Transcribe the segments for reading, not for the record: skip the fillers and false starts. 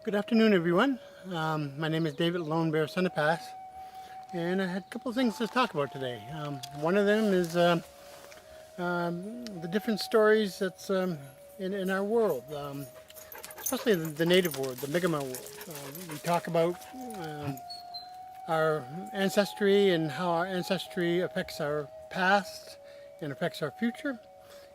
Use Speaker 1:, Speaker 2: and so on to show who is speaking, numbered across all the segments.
Speaker 1: Good afternoon, everyone. My name is David Lonebear Sanipass, and I had a couple of things to talk about today. One of them is the different stories that's in our world, especially the native world, the Mikmaq world. We talk about our ancestry and how our ancestry affects our past and affects our future.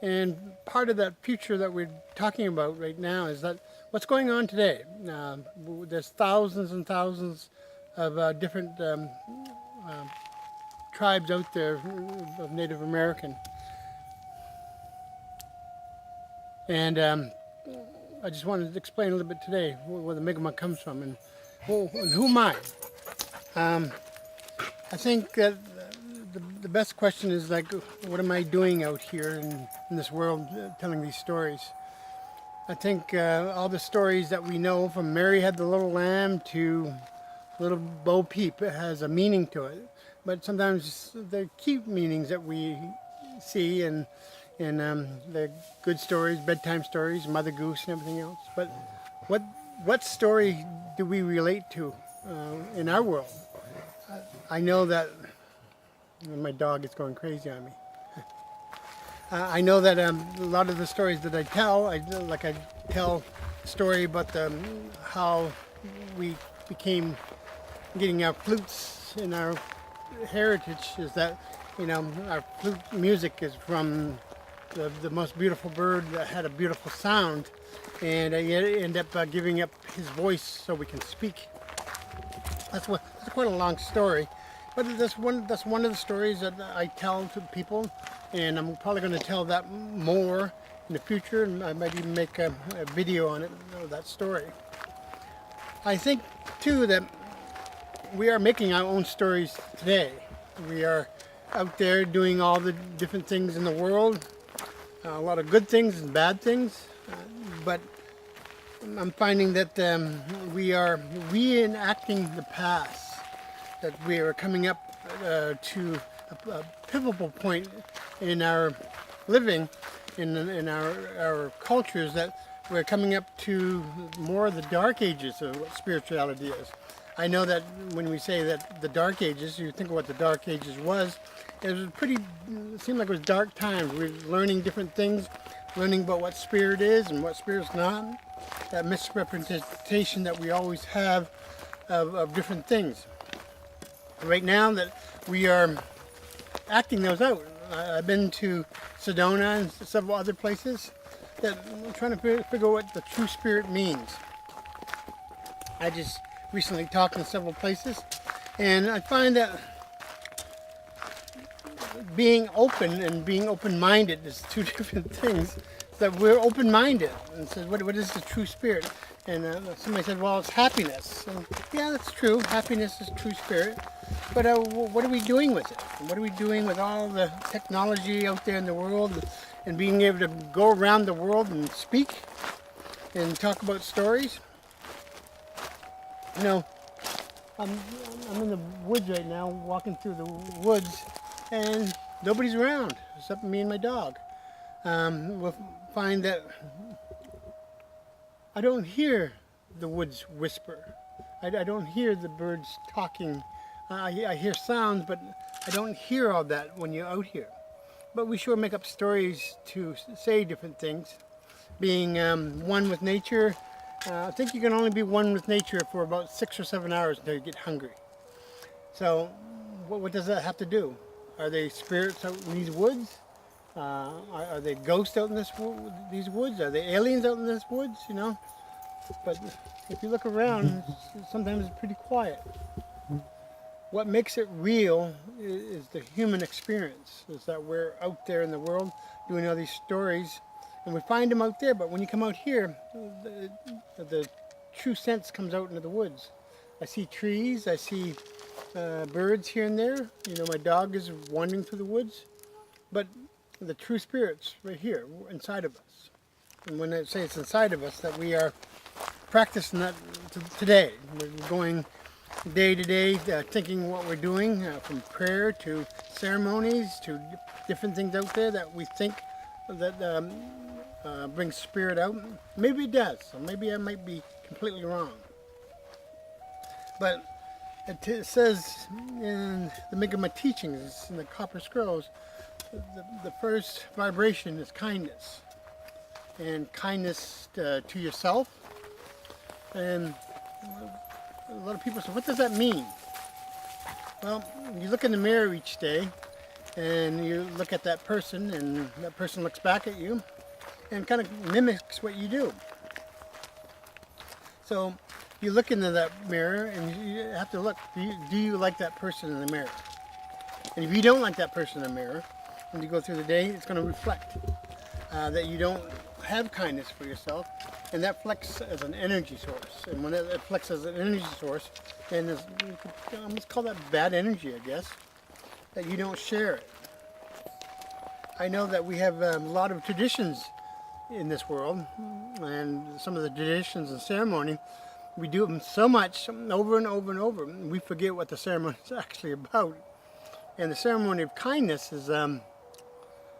Speaker 1: And part of that future that we're talking about right now is that what's going on today. There's thousands and thousands of different tribes out there of Native American. And I just wanted to explain a little bit today where the Mikmaq comes from and who am I? I think that the best question is like, what am I doing out here in this world telling these stories? I think all the stories that we know, from Mary Had the Little Lamb to Little Bo Peep, it has a meaning to it. But sometimes the key meanings that we see and the good stories, bedtime stories, Mother Goose and everything else. But what story do we relate to in our world? I know that my dog is going crazy on me. I know that a lot of the stories that I tell, I tell a story about how we became getting our flutes in our heritage, is that, our flute music is from the most beautiful bird that had a beautiful sound, and I end up giving up his voice so we can speak. That's quite a long story. But that's one of the stories that I tell to people, and I'm probably going to tell that more in the future, and I might even make a video on it, that story. I think too that we are making our own stories today. We are out there doing all the different things in the world, a lot of good things and bad things, but I'm finding that we are reenacting the past. That we are coming up to a pivotal point in our living, in our cultures, that we're coming up to more of the dark ages of what spirituality is. I know that when we say that the dark ages, you think of what the dark ages was, it seemed like it was dark times. We're learning different things, learning about what spirit is and what spirit's not, that misrepresentation that we always have of different things. Right now that we are acting those out. I've been to Sedona and several other places that I'm trying to figure out what the true spirit means. I just recently talked in several places, and I find that being open and being open-minded is two different things. That we're open-minded and says, what is the true spirit? And somebody said, well, it's happiness. And yeah, that's true. Happiness is true spirit. But what are we doing with it? What are we doing with all the technology out there in the world and being able to go around the world and speak and talk about stories? I'm in the woods right now, walking through the woods, and nobody's around except me and my dog. We'll find that I don't hear the woods whisper. I don't hear the birds talking. I hear sounds, but I don't hear all that when you're out here. But we sure make up stories to say different things. Being one with nature, I think you can only be one with nature for about 6 or 7 hours until you get hungry. So what does that have to do? Are they spirits out in these woods? Are they ghosts out in these woods? Are they aliens out in this woods? But if you look around, sometimes it's pretty quiet. What makes it real is the human experience, is that we're out there in the world doing all these stories, and we find them out there, but when you come out here, the true sense comes out into the woods. I see trees, I see birds here and there. My dog is wandering through the woods, but the true spirit's right here, inside of us. And when I say it's inside of us, that we are practicing that today. We're going day to day, thinking what we're doing, from prayer to ceremonies to different things out there that we think that brings spirit out. Maybe it does. So maybe I might be completely wrong. But it says in the Mikmaq teachings, in the Copper Scrolls, the first vibration is kindness. And kindness to yourself. And a lot of people say, what does that mean? Well, you look in the mirror each day and you look at that person, and that person looks back at you and kind of mimics what you do. So you look into that mirror and you have to look, do you like that person in the mirror? And if you don't like that person in the mirror, when you go through the day, it's going to reflect that you don't have kindness for yourself, and that reflects as an energy source. And when it reflects as an energy source, then you could almost call that bad energy, I guess, that you don't share it. I know that we have a lot of traditions in this world, and some of the traditions and ceremony, we do them so much over and over and over, we forget what the ceremony is actually about. And the ceremony of kindness is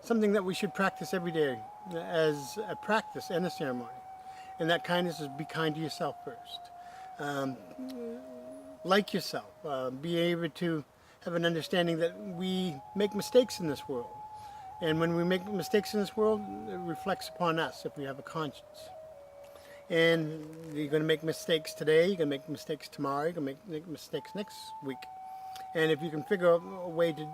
Speaker 1: something that we should practice every day as a practice and a ceremony. And that kindness is be kind to yourself first. Like yourself. Be able to have an understanding that we make mistakes in this world. And when we make mistakes in this world, it reflects upon us if we have a conscience. And you're going to make mistakes today, you're going to make mistakes tomorrow, you're going to make mistakes next week. And if you can figure out a way to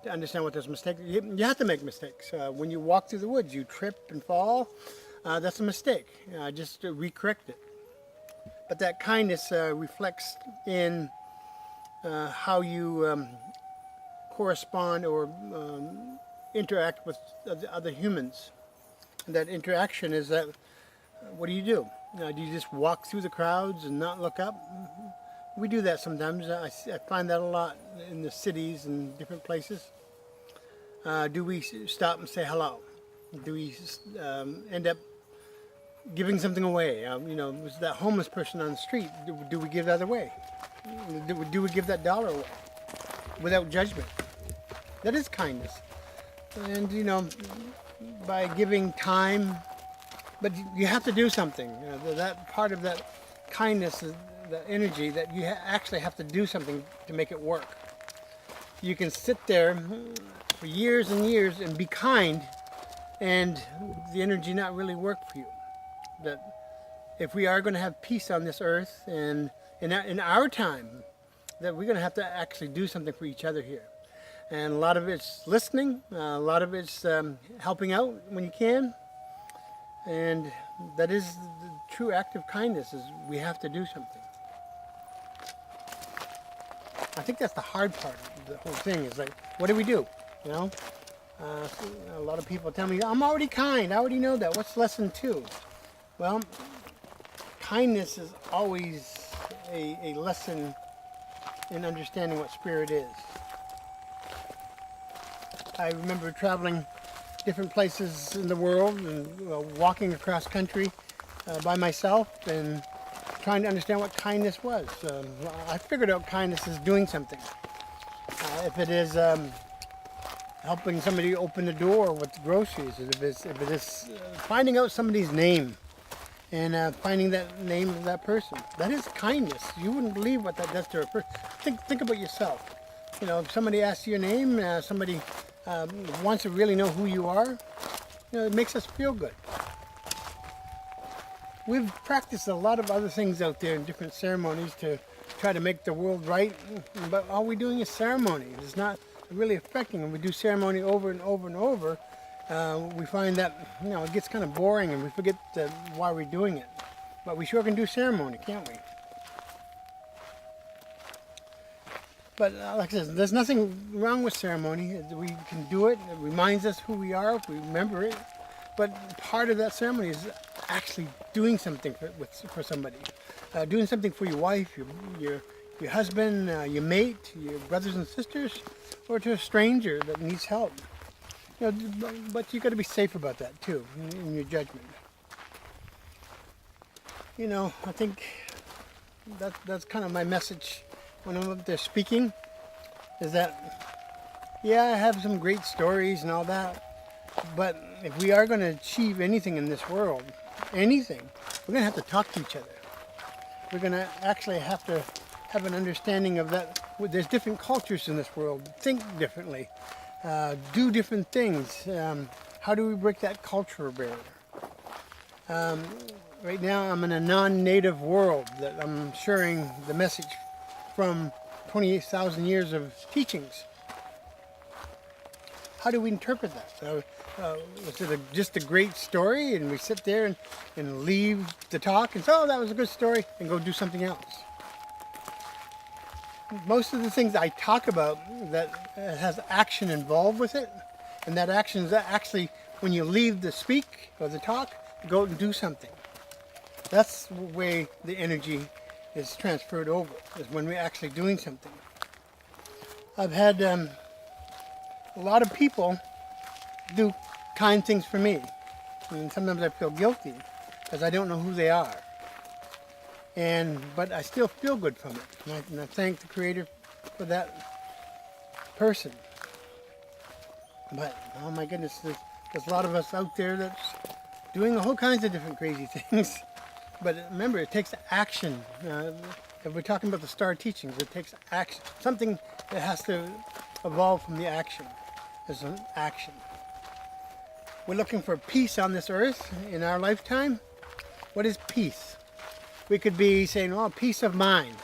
Speaker 1: understand what those mistakes, you have to make mistakes. When you walk through the woods, you trip and fall, that's a mistake. Just recorrect it. But that kindness reflects in how you correspond or interact with other humans. And that interaction is that, what do? Do you just walk through the crowds and not look up? We do that sometimes. I find that a lot in the cities and different places. Do we stop and say hello? Do we end up giving something away? Was that homeless person on the street, do we give that away? Do we give that dollar away without judgment? That is kindness. And by giving time, but you have to do something. That part of that kindness is the energy that you actually have to do something to make it work. You can sit there for years and years and be kind, and the energy not really work for you. That if we are going to have peace on this earth and in our time, that we're going to have to actually do something for each other here. And a lot of it's listening, a lot of it's helping out when you can. And that is the true act of kindness, is we have to do something. I think that's the hard part of the whole thing, is like, what do we do? A lot of people tell me, I'm already kind, I already know that. What's lesson 2? Well, kindness is always a lesson in understanding what spirit is. I remember traveling different places in the world and walking across country by myself and trying to understand what kindness was. I figured out kindness is doing something. If it is helping somebody open the door with the groceries, if it is finding out somebody's name and finding that name of that person, that is kindness. You wouldn't believe what that does to a person. Think about yourself. If somebody asks your name, somebody wants to really know who you are, it makes us feel good. We've practiced a lot of other things out there in different ceremonies to try to make the world right, but all we're doing is ceremony. It's not really affecting. When we do ceremony over and over and over, we find that it gets kind of boring and we forget why we're doing it. But we sure can do ceremony, can't we? But like I said, there's nothing wrong with ceremony. We can do it. It reminds us who we are if we remember it. But part of that ceremony is actually doing something for somebody. Doing something for your wife, your husband, your mate, your brothers and sisters, or to a stranger that needs help. But you got to be safe about that too, in your judgment. I think that's kind of my message when I'm up there speaking, is that, yeah, I have some great stories and all that, but if we are going to achieve anything in this world, anything, we're going to have to talk to each other. we're going to actually have to have an understanding of that. There's different cultures in this world, think differently, do different things. How do we break that cultural barrier? Right now I'm in a non-native world that I'm sharing the message from 28,000 years of teachings. How do we interpret that? Was it just a great story and we sit there and leave the talk and say, oh, that was a good story, and go do something else? Most of the things I talk about that has action involved with it, and that action is actually when you leave the speak or the talk, go and do something. That's the way the energy is transferred over, is when we're actually doing something. I've had a lot of people do kind things for me, and sometimes I feel guilty because I don't know who they are. But I still feel good from it, and I thank the Creator for that person. But oh my goodness, there's a lot of us out there that's doing all kinds of different crazy things. But remember, it takes action. If we're talking about the star teachings, it takes action. Something that has to evolve from the action. There's an action. We're looking for peace on this earth in our lifetime. What is peace? We could be saying, oh, peace of mind.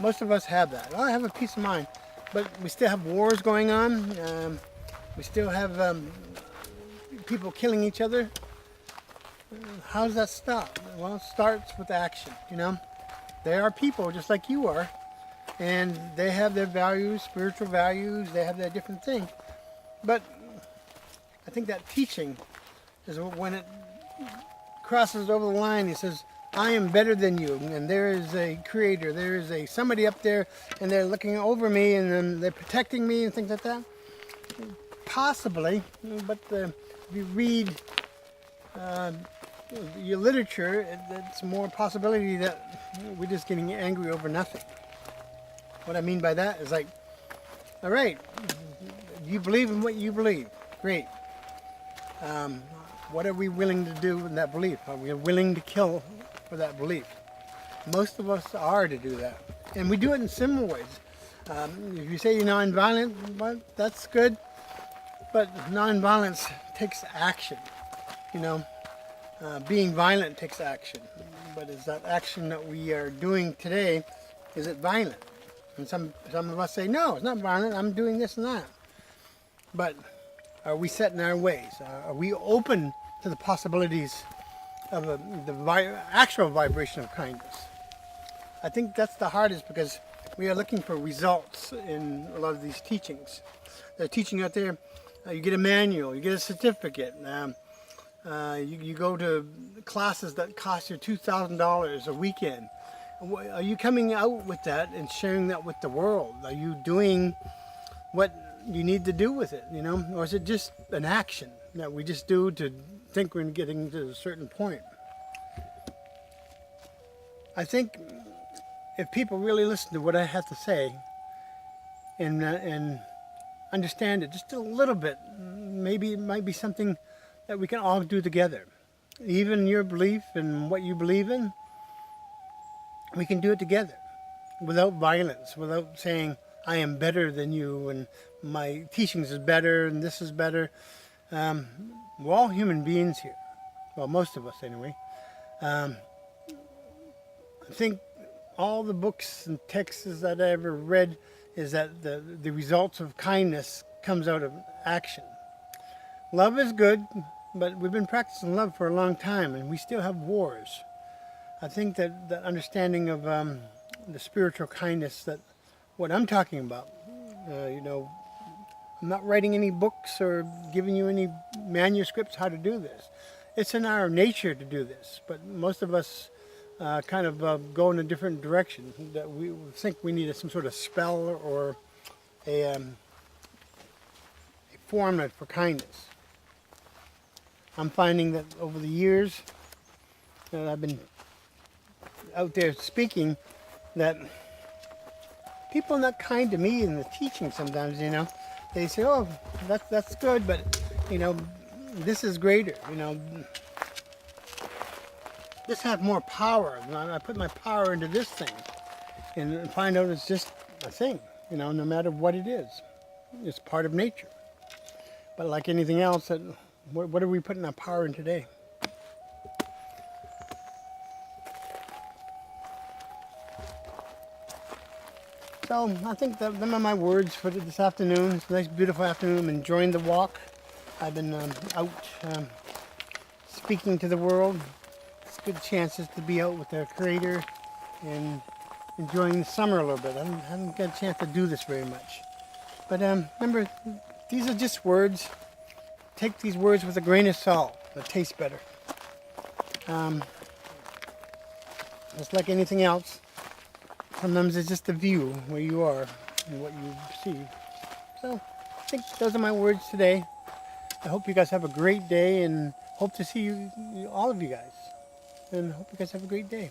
Speaker 1: Most of us have that. Oh, I have a peace of mind. But we still have wars going on. We still have people killing each other. How does that stop? Well, it starts with action, you know. They are people just like you are. And they have their values, spiritual values. They have their different things. But I think that teaching is when it crosses over the line, he says, I am better than you, and there is a creator, there is a somebody up there, and they're looking over me, and then they're protecting me, and things like that. Possibly, but if you read your literature, it's more possibility that we're just getting angry over nothing. What I mean by that is like, all right, you believe in what you believe, great. What are we willing to do in that belief? Are we willing to kill for that belief? Most of us are to do that, and we do it in similar ways. If you say you're non-violent, well, that's good, but non-violence takes action. You know, being violent takes action, but is that action that we are doing today, is it violent? And some of us say, no, it's not violent, I'm doing this and that. But are we set in our ways? Are we open to the possibilities of the actual vibration of kindness? I think that's the hardest, because we are looking for results in a lot of these teachings. They're teaching out there, you get a manual, you get a certificate, you go to classes that cost you $2,000 a weekend. Are you coming out with that and sharing that with the world? Are you doing what you need to do with it, you know? Or is it just an action that we just do to think we're getting to a certain point? I think if people really listen to what I have to say and understand it just a little bit, maybe it might be something that we can all do together. Even your belief and what you believe in, we can do it together without violence, without saying, I am better than you and my teachings is better and this is better. We're all human beings here. Well, most of us anyway. I think all the books and texts that I ever read is that the results of kindness comes out of action. Love is good, but we've been practicing love for a long time and we still have wars. I think that the understanding of the spiritual kindness, that what I'm talking about, you know, I'm not writing any books or giving you any manuscripts how to do this. It's in our nature to do this, but most of us kind of go in a different direction. That we think we need some sort of spell or a formula for kindness. I'm finding that over the years that I've been out there speaking, that people are not kind to me in the teaching sometimes, you know. They say, oh, that's good, but, you know, this is greater, you know. just have more power. I put my power into this thing and find out it's just a thing, you know, no matter what it is. It's part of nature. But like anything else, what are we putting our power in today? So I think that them are my words for this afternoon. It's a nice, beautiful afternoon. I'm enjoying the walk. I've been out speaking to the world. It's good chances to be out with their Creator and enjoying the summer a little bit. I haven't got a chance to do this very much. But remember, these are just words. Take these words with a grain of salt. It tastes better. Just like anything else, sometimes it's just a view where you are and what you perceive. So I think those are my words today. I hope you guys have a great day and hope to see you, all of you guys. And hope you guys have a great day.